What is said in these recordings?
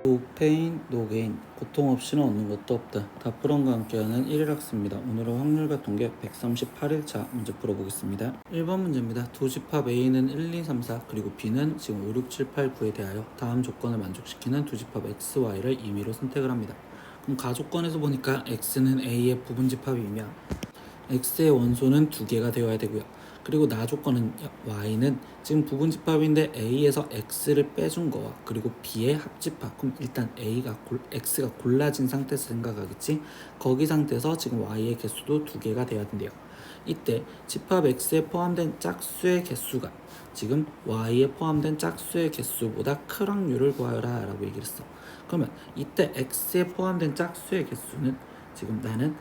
No pain, no gain. 고통 없이는 얻는 것도 없다. 다프론과 함께하는 1일 학습입니다. 오늘은 확률과 통계 138일차 문제 풀어보겠습니다. 1번 문제입니다. 두 집합 A는 1, 2, 3, 4 그리고 B는 지금 5, 6, 7, 8, 9에 대하여 다음 조건을 만족시키는 두 집합 X, Y를 임의로 선택을 합니다. 그럼 가조건에서 보니까 X는 A의 부분집합이며 X의 원소는 두 개가 되어야 되고요. 그리고 나 조건은 Y는 지금 부분집합인데 A에서 X를 빼준 거와 그리고 B의 합집합. 그럼 일단 X가 골라진 상태에서 생각하겠지. 거기 상태에서 지금 Y의 개수도 두 개가 돼야 된대요. 이때 집합 X에 포함된 짝수의 개수가 지금 Y에 포함된 짝수의 개수보다 큰 확률을 구하여라 라고 얘기를 했어. 그러면 이때 X에 포함된 짝수의 개수는 지금 나는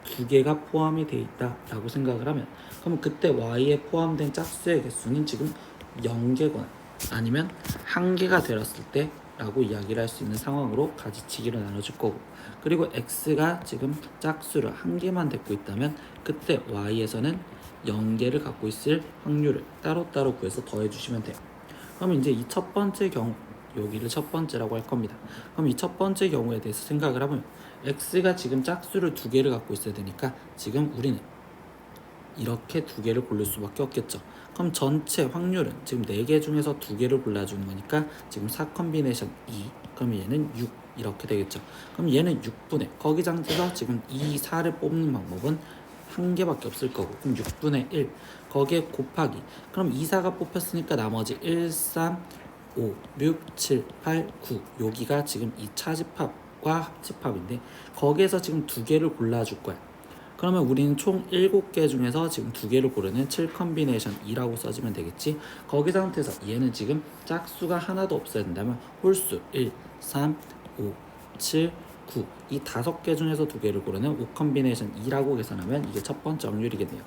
두 개가 포함이 돼 있다 라고 생각을 하면, 그러면 그때 Y에 포함된 짝수의 개수는 지금 0개거나 아니면 1개가 되었을 때 라고 이야기를 할 수 있는 상황으로 가지치기로 나눠줄 거고, 그리고 X가 지금 짝수를 1개만 갖고 있다면 그때 Y에서는 0개를 갖고 있을 확률을 따로따로 구해서 더해주시면 돼요. 그럼 이제 이 첫 번째 경우, 여기를 첫 번째라고 할 겁니다. 그럼 이 첫 번째 경우에 대해서 생각을 하면 X가 지금 짝수를 두 개를 갖고 있어야 되니까 지금 우리는 이렇게 두 개를 고를 수밖에 없겠죠. 그럼 전체 확률은 지금 4개 중에서 두 개를 골라주는 거니까 지금 4 컴비네이션 2, 그럼 얘는 6 이렇게 되겠죠. 그럼 얘는 6분의, 거기 상태에서 지금 2, 4를 뽑는 방법은 한 개밖에 없을 거고, 그럼 6분의 1 거기에 곱하기, 그럼 2, 4가 뽑혔으니까 나머지 1, 3, 5, 6, 7, 8, 9 여기가 지금 이 차집합과 합집합인데 거기에서 지금 두 개를 골라줄 거야. 그러면 우리는 총 7개 중에서 지금 두 개를 고르는 7 컴비네이션 2라고 써주면 되겠지. 거기 상태에서 얘는 지금 짝수가 하나도 없어야 된다면 홀수 1, 3, 5, 7, 9 이 5개 중에서 두 개를 고르는 5 컴비네이션 2라고 계산하면 이게 첫 번째 확률이겠네요.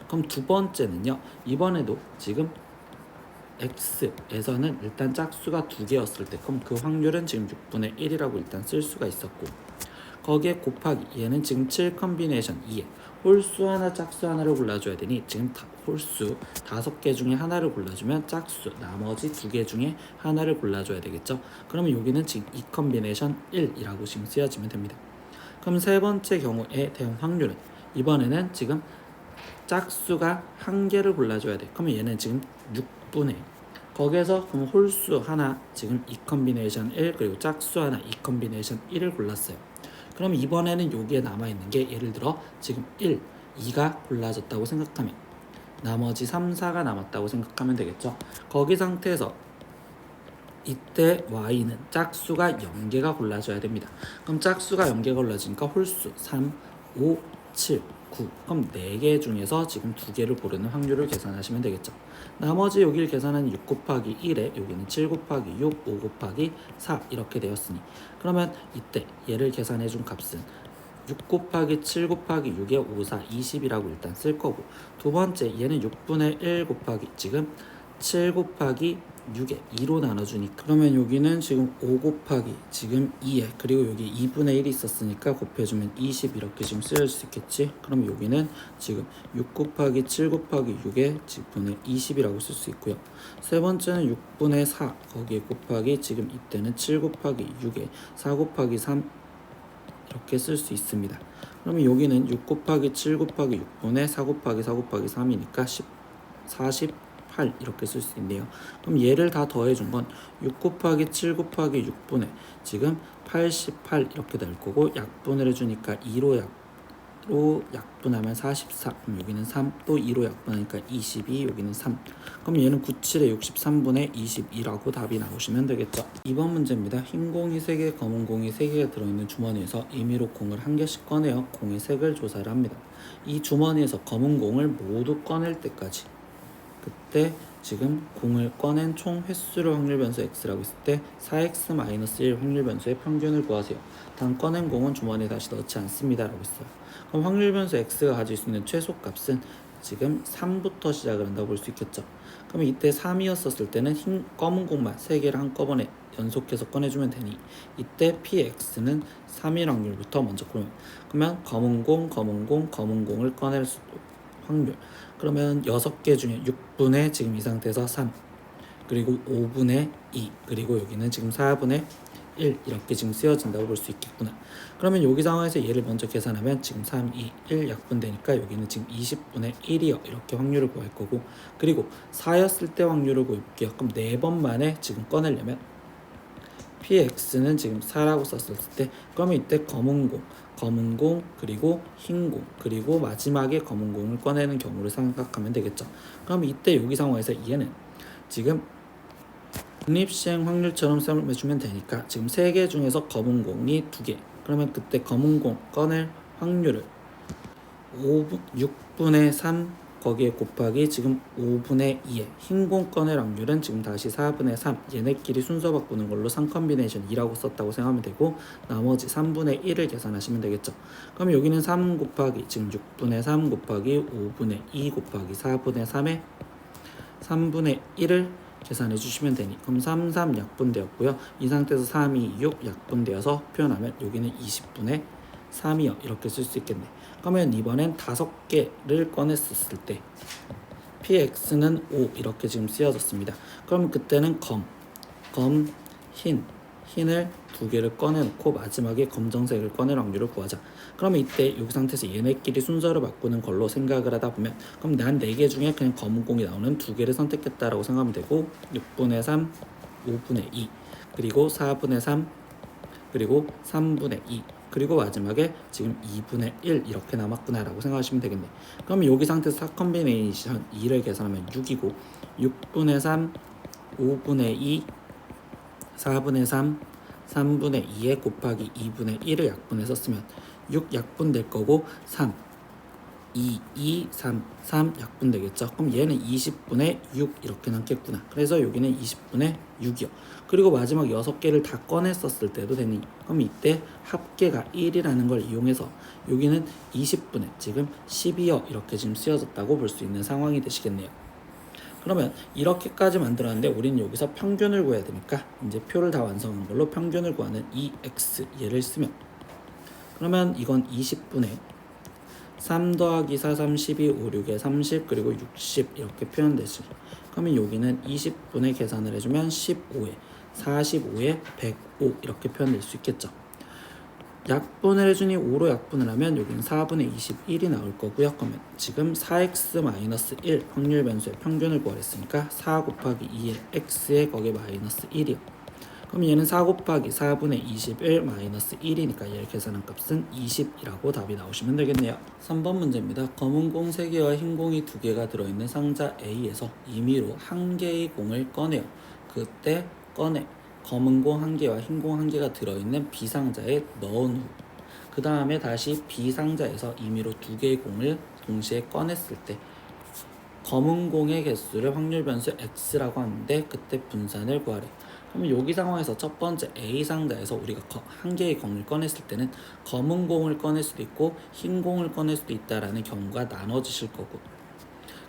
그럼 두 번째는요, 이번에도 지금 X에서는 일단 짝수가 두 개였을 때 그럼 그 확률은 지금 6분의 1이라고 일단 쓸 수가 있었고, 거기에 곱하기 얘는 지금 7 컴비네이션 2에 홀수 하나 짝수 하나를 골라줘야 되니 지금 홀수 5개 중에 하나를 골라주면 짝수 나머지 2개 중에 하나를 골라줘야 되겠죠. 그러면 여기는 지금 2 컴비네이션 1이라고 지금 쓰여지면 됩니다. 그럼 세 번째 경우에 대한 확률은 이번에는 지금 짝수가 한 개를 골라줘야 돼. 그러면 얘는 지금 6분의, 거기에서 그럼 홀수 하나 지금 2 컴비네이션 1 그리고 짝수 하나 2 컴비네이션 1을 골랐어요. 그럼 이번에는 여기에 남아있는 게 예를 들어 지금 1, 2가 골라졌다고 생각하면 나머지 3, 4가 남았다고 생각하면 되겠죠. 거기 상태에서 이때 Y는 짝수가 0개가 골라져야 됩니다. 그럼 짝수가 0개가 골라지니까 홀수 3, 5, 7, 9 그럼 4개 중에서 지금 2개를 고르는 확률을 계산하시면 되겠죠. 나머지 여기를 계산하는 6 곱하기 1에 여기는 7 곱하기 6, 5 곱하기 4 이렇게 되었으니, 그러면 이때 얘를 계산해 준 값은 6 곱하기 7 곱하기 6에 5, 4, 20이라고 일단 쓸 거고, 두 번째 얘는 6분의 1 곱하기 지금 7 곱하기 6에 2로 나눠주니까, 그러면 여기는 지금 5 곱하기 지금 2에 그리고 여기 2분의 1이 있었으니까 곱해주면 20 이렇게 지금 쓰여질 수 있겠지. 그럼 여기는 지금 6 곱하기 7 곱하기 6에 지분의 20이라고 쓸 수 있고요. 세 번째는 6분의 4 거기에 곱하기 지금 이때는 7 곱하기 6에 4 곱하기 3 이렇게 쓸 수 있습니다. 그러면 여기는 6 곱하기 7 곱하기 6분의 4 곱하기 4 곱하기 3이니까 48 이렇게 쓸 수 있네요. 그럼 얘를 다 더해준 건 6 곱하기 7 곱하기 6분의 지금 88 이렇게 될 거고, 약분을 해주니까 2로 약분하면 44, 그럼 여기는 3, 또 2로 약분하니까 22, 여기는 3. 그럼 얘는 97에 63분의 22라고 답이 나오시면 되겠죠. 2번 문제입니다. 흰 공이 3개, 검은 공이 3개가 들어있는 주머니에서 임의로 공을 1개씩 꺼내어 공의 색을 조사를 합니다. 이 주머니에서 검은 공을 모두 꺼낼 때까지, 그때 지금 공을 꺼낸 총 횟수를 확률 변수 x라고 했을 때 4x-1 확률 변수의 평균을 구하세요. 단 꺼낸 공은 주머니에 다시 넣지 않습니다 라고 했어요. 그럼 확률 변수 x가 가질 수 있는 최소값은 지금 3부터 시작을 한다고 볼 수 있겠죠. 그러면 이때 3이었을 때는 검은 공만 3개를 한꺼번에 연속해서 꺼내주면 되니 이때 px는 3일 확률부터 먼저 그러면 검은 공을 꺼낼 수 확률, 그러면 6개 중에 6분의 지금 이 상태에서 3 그리고 5분의 2 그리고 여기는 지금 4분의 1 이렇게 지금 쓰여진다고 볼 수 있겠구나. 그러면 여기 상황에서 얘를 먼저 계산하면 지금 3, 2, 1 약분되니까 여기는 지금 20분의 1이요. 이렇게 확률을 구할 거고, 그리고 4였을 때 확률을 구해볼게요. 그럼 4번 만에 지금 꺼내려면 px는 지금 4라고 썼을 때, 그러면 이때 검은 공, 그리고 흰 공, 그리고 마지막에 검은 공을 꺼내는 경우를 생각하면 되겠죠. 그럼 이때 여기 상황에서 얘는 지금 독립시행 확률처럼 써주면 되니까 지금 3개 중에서 검은 공이 2개, 그러면 그때 검은 공 꺼낼 확률을 6분의 3 거기에 곱하기 지금 5분의 2에 흰 공 꺼낼 확률은 지금 다시 4분의 3, 얘네끼리 순서 바꾸는 걸로 3컴비네이션 2라고 썼다고 생각하면 되고, 나머지 3분의 1을 계산하시면 되겠죠. 그럼 여기는 3 곱하기 지금 6분의 3 곱하기 5분의 2 곱하기 4분의 3에 3분의 1을 계산해 주시면 되니, 그럼 3, 3 약분되었고요. 이 상태에서 3, 2, 6 약분되어서 표현하면 여기는 20분의 3이요. 이렇게 쓸 수 있겠네. 그러면 이번엔 5개를 꺼냈었을 때 px는 5 이렇게 지금 쓰여졌습니다. 그럼 그때는 흰을 2개를 꺼내놓고 마지막에 검정색을 꺼낼 확률을 구하자. 그러면 이때 여기 상태에서 얘네끼리 순서를 바꾸는 걸로 생각을 하다 보면, 그럼 난 4개 중에 그냥 검은 공이 나오는 2개를 선택했다라고 생각하면 되고, 6분의 3, 5분의 2, 그리고 4분의 3, 그리고 3분의 2, 그리고 마지막에 지금 2분의 1 이렇게 남았구나 라고 생각하시면 되겠네. 그럼 여기 상태에서 4컴비네이션 2를 계산하면 6이고, 6분의 3, 5분의 2, 4분의 3, 3분의 2에 곱하기 2분의 1을 약분해서 쓰면 6 약분될 거고, 3, 2, 3 약분되겠죠. 그럼 얘는 20분의 6 이렇게 남겠구나. 그래서 여기는 20분의 6이요. 그리고 마지막 6개를 다 꺼냈었을 때도 되니, 그럼 이때 합계가 1이라는 걸 이용해서 여기는 20분의 지금 12요 이렇게 지금 쓰여졌다고 볼 수 있는 상황이 되시겠네요. 그러면 이렇게까지 만들었는데 우리는 여기서 평균을 구해야 되니까 이제 표를 다 완성한 걸로 평균을 구하는 EX 얘를 쓰면, 그러면 이건 20분의 3 더하기 4, 3, 12, 5, 6에 30, 그리고 60 이렇게 표현되지. 그러면 여기는 20분의 계산을 해주면 15에 45에 105 이렇게 표현될 수 있겠죠. 약분을 해주니 5로 약분을 하면 여기는 4분의 21이 나올 거고요. 그러면 지금 4x-1 확률 변수의 평균을 구하랬으니까 4 곱하기 2의 x에 거기에 마이너스 1이요. 그럼 얘는 4 곱하기 4분의 21 마이너스 1이니까 얘를 계산한 값은 20이라고 답이 나오시면 되겠네요. 3번 문제입니다. 검은 공 3개와 흰 공이 2개가 들어있는 상자 A에서 임의로 1개의 공을 꺼내요. 그때 검은 공 1개와 흰 공 1개가 들어있는 B상자에 넣은 후, 그 다음에 다시 B상자에서 임의로 2개의 공을 동시에 꺼냈을 때 검은 공의 개수를 확률 변수 X라고 하는데 그때 분산을 구하래. 그럼 여기 상황에서 첫 번째 A 상자에서 우리가 1개의 공을 꺼냈을 때는 검은 공을 꺼낼 수도 있고 흰 공을 꺼낼 수도 있다라는 경우가 나눠지실 거고,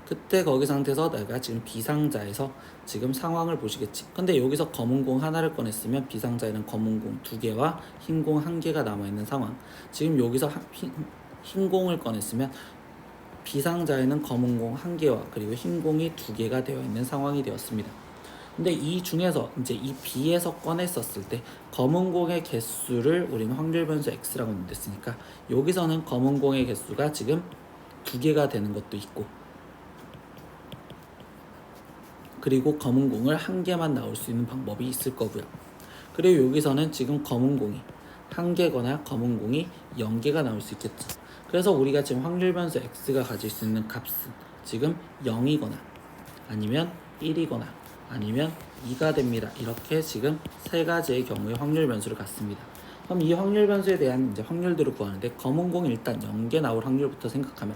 그때 거기 상태에서 내가 지금 B상자에서 지금 상황을 보시겠지. 근데 여기서 검은 공 하나를 꺼냈으면 B상자에는 검은 공 2개와 흰 공 1개가 남아있는 상황. 지금 여기서 흰 공을 꺼냈으면 B상자에는 검은 공 1개와 그리고 흰 공이 2개가 되어 있는 상황이 되었습니다. 근데 이 중에서 이제 이 B에서 꺼냈었을 때 검은 공의 개수를 우리는 확률 변수 X라고 냈으니까 여기서는 검은 공의 개수가 지금 2개가 되는 것도 있고, 그리고 검은 공을 1개만 나올 수 있는 방법이 있을 거고요. 그리고 여기서는 지금 검은 공이 1개거나 검은 공이 0개가 나올 수 있겠죠. 그래서 우리가 지금 확률 변수 X가 가질 수 있는 값은 지금 0이거나 아니면 1이거나 아니면 2가 됩니다. 이렇게 지금 3가지의 경우의 확률 변수를 갖습니다. 그럼 이 확률 변수에 대한 이제 확률들을 구하는데, 검은 공이 일단 0개 나올 확률부터 생각하면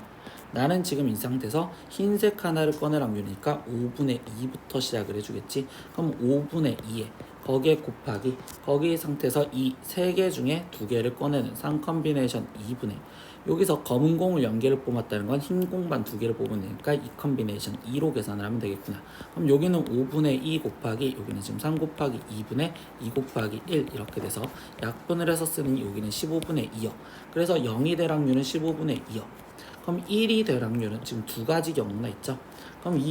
나는 지금 이 상태에서 흰색 하나를 꺼낼 확률이니까 5분의 2부터 시작을 해주겠지. 그럼 5분의 2에 거기에 곱하기 거기 상태에서 이 3개 중에 2개를 꺼내는 쌍컴비네이션 2분의, 여기서 검은 공을 0개를 뽑았다는 건 흰 공만 2개를 뽑으면 되니까 이 컴비네이션 2로 계산을 하면 되겠구나. 그럼 여기는 5분의 2 곱하기 여기는 지금 3 곱하기 2분의 2 곱하기 1 이렇게 돼서 약분을 해서 쓰니 여기는 15분의 2요. 그래서 0이 될 확률은 15분의 2요. 그럼 1이 될 확률은 지금 2가지 경우나 있죠. 그럼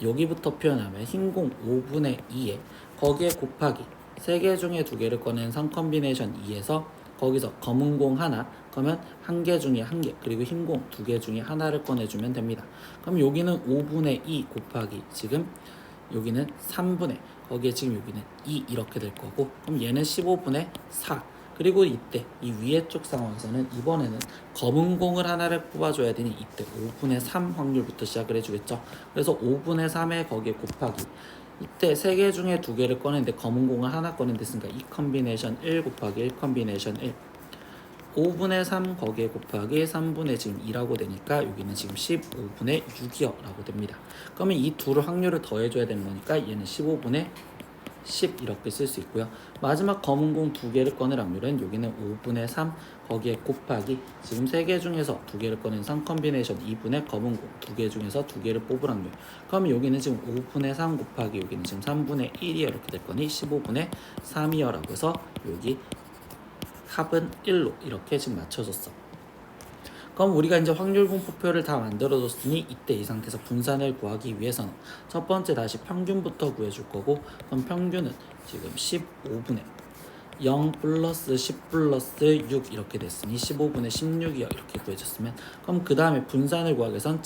여기부터 표현하면 흰 공 5분의 2에 거기에 곱하기 3개 중에 2개를 꺼낸 3컴비네이션 2에서 거기서 검은 공 하나, 그러면 1개 중에 1개, 그리고 흰 공 2개 중에 하나를 꺼내주면 됩니다. 그럼 여기는 5분의 2 곱하기 지금 여기는 3분의, 거기에 지금 여기는 2 이렇게 될 거고, 그럼 얘는 15분의 4. 그리고 이때 이 위에 쪽 상황에서는 이번에는 검은 공을 하나를 뽑아줘야 되니 이때 5분의 3 확률부터 시작을 해주겠죠. 그래서 5분의 3에 거기에 곱하기, 이때 3개 중에 2개를 꺼냈는데 검은 공을 하나 꺼낸댔으니까 2 컴비네이션 1 곱하기 1 컴비네이션 1, 5분의 3 거기에 곱하기 3분의 지금 2라고 되니까 여기는 지금 15분의 6이요 라고 됩니다. 그러면 이 둘을 확률을 더해줘야 되는 거니까 얘는 15분의 10 이렇게 쓸 수 있고요. 마지막 검은 공 2개를 꺼낼 확률은 여기는 5분의 3 거기에 곱하기 지금 3개 중에서 2개를 꺼낸 3 컴비네이션 2분의 검은 공 2개 중에서 2개를 뽑을 확률. 그러면 여기는 지금 5분의 3 곱하기 여기는 지금 3분의 1이요 이렇게 될 거니 15분의 3이요 라고 해서 여기 합은 1로 이렇게 지금 맞춰졌어. 그럼 우리가 이제 확률분포표를 다 만들어줬으니 이때 이 상태에서 분산을 구하기 위해서는 첫 번째 다시 평균부터 구해줄 거고, 그럼 평균은 지금 15분의 0 플러스 10 플러스 6 이렇게 됐으니 15분의 16이요 이렇게 구해줬으면, 그럼 그 다음에 분산을 구하기 위해선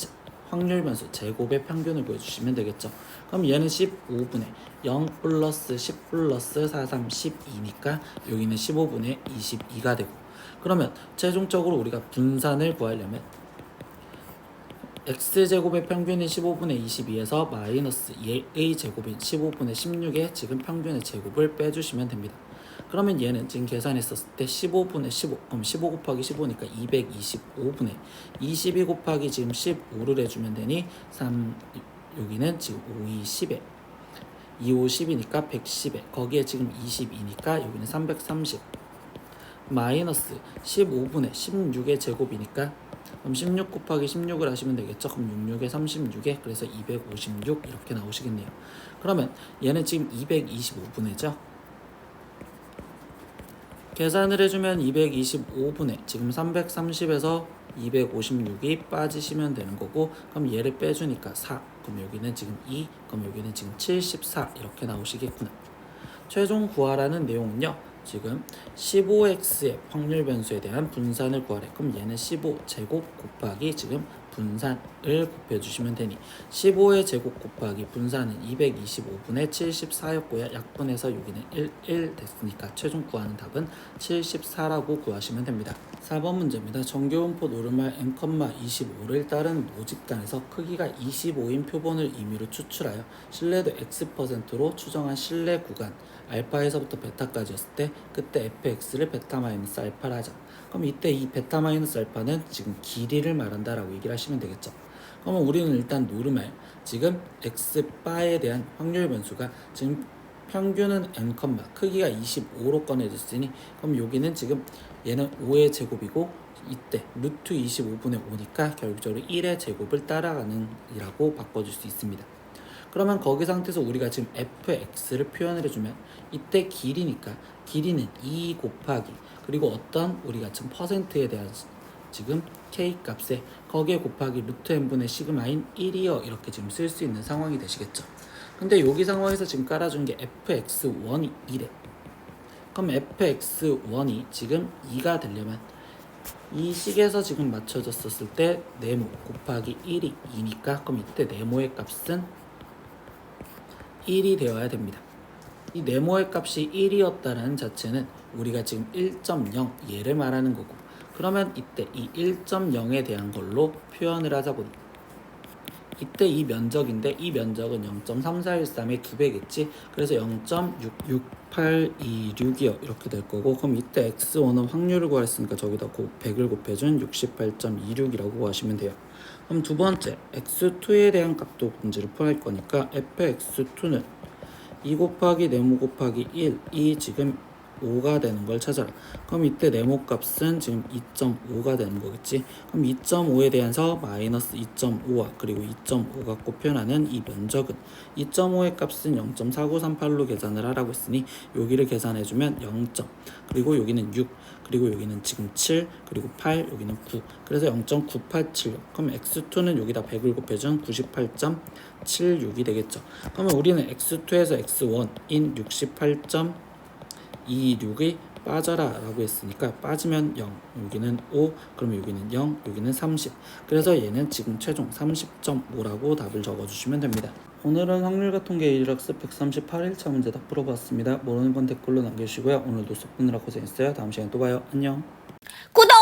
확률 변수 제곱의 평균을 구해주시면 되겠죠. 그럼 얘는 15분의 0 플러스 10 플러스 4, 3, 12니까 여기는 15분의 22가 되고, 그러면 최종적으로 우리가 분산을 구하려면 x제곱의 평균인 15분의 22에서 마이너스 a 제곱인 15분의 16의 지금 평균의 제곱을 빼주시면 됩니다. 그러면 얘는 지금 계산했었을 때 15분의 15, 그럼 15 곱하기 15니까 225분의 22 곱하기 지금 15를 해주면 되니 3, 여기는 지금 5, 2, 10에 2, 5, 10이니까 110에 거기에 지금 22니까 여기는 330 마이너스 15분의 16의 제곱이니까 그럼 16 곱하기 16을 하시면 되겠죠. 그럼 66에 36에 그래서 256 이렇게 나오시겠네요. 그러면 얘는 지금 225분의죠. 계산을 해주면 225분의 지금 330에서 256이 빠지시면 되는 거고, 그럼 얘를 빼주니까 4, 그럼 여기는 지금 2, 그럼 여기는 지금 74 이렇게 나오시겠구나. 최종 구하라는 내용은요, 지금 15x의 확률 변수에 대한 분산을 구하래. 그럼 얘는 15 제곱 곱하기 지금 분산을 곱해주시면 되니 15의 제곱 곱하기 분산은 225분의 74였고요. 약분해서 여기는 1 됐으니까 최종 구하는 답은 74라고 구하시면 됩니다. 4번 문제입니다. 정교분포 노르말 n,25를 따른 모집단에서 크기가 25인 표본을 임의로 추출하여 신뢰도 x%로 추정한 신뢰 구간 알파에서부터 베타까지였을 때 그때 fx를 베타 마이너스 알파를 하자. 그럼 이때 이 베타 마이너스 알파는 지금 길이를 말한다라고 얘기를 하시면 되겠죠. 그러면 우리는 일단 노르말 지금 x바에 대한 확률 변수가 지금 평균은 n, 크기가 25로 꺼내졌으니 그럼 여기는 지금 얘는 5의 제곱이고 이때 루트 25분의 5니까 결국적으로 1의 제곱을 따라가는 이라고 바꿔줄 수 있습니다. 그러면 거기 상태에서 우리가 지금 fx를 표현을 해주면 이때 길이니까 길이는 2 곱하기 그리고 어떤 우리가 지금 퍼센트에 대한 지금 k 값에 거기에 곱하기 루트 n분의 시그마인 1이요 이렇게 지금 쓸 수 있는 상황이 되시겠죠. 근데 여기 상황에서 지금 깔아준 게 fx1이 1에, 그럼 fx1이 지금 2가 되려면 이 식에서 지금 맞춰졌었을 때 네모 곱하기 1이 2니까 그럼 이때 네모의 값은 1이 되어야 됩니다. 이 네모의 값이 1이었다는 자체는 우리가 지금 1.0 얘를 말하는 거고, 그러면 이때 이 1.0에 대한 걸로 표현을 하자고. 이때 이 면적인데 이 면적은 0.3413의 2배겠지. 그래서 0.66826이요 이렇게 될 거고, 그럼 이때 x1은 확률을 구했으니까 저기다 100을 곱해준 68.26이라고 구하시면 돼요. 그럼 두 번째 x2에 대한 값도 문제를 풀어할 거니까 fx2는 2 곱하기 네모 곱하기 1이 지금 5가 되는 걸 찾아라. 그럼 이때 네모 값은 지금 2.5가 되는 거겠지. 그럼 2.5에 대해서 마이너스 2.5와 그리고 2.5 갖고 표현하는 이 면적은 2.5의 값은 0.4938로 계산을 하라고 했으니 여기를 계산해주면 0. 그리고 여기는 6 그리고 여기는 지금 7 그리고 8 여기는 9 그래서 0.987. 그럼 x2는 여기다 100을 곱해준 98.76이 되겠죠. 그러면 우리는 x2에서 x1인 68. 2, 6이 빠져라 라고 했으니까 빠지면 0, 여기는 5, 그럼 여기는 0, 여기는 30. 그래서 얘는 지금 최종 30.5라고 답을 적어주시면 됩니다. 오늘은 확률과 통계 1학습 138일차 문제 다 풀어봤습니다. 모르는 건 댓글로 남겨주시고요. 오늘도 수업 보느라 고생했어요. 다음 시간에 또 봐요. 안녕. 구독!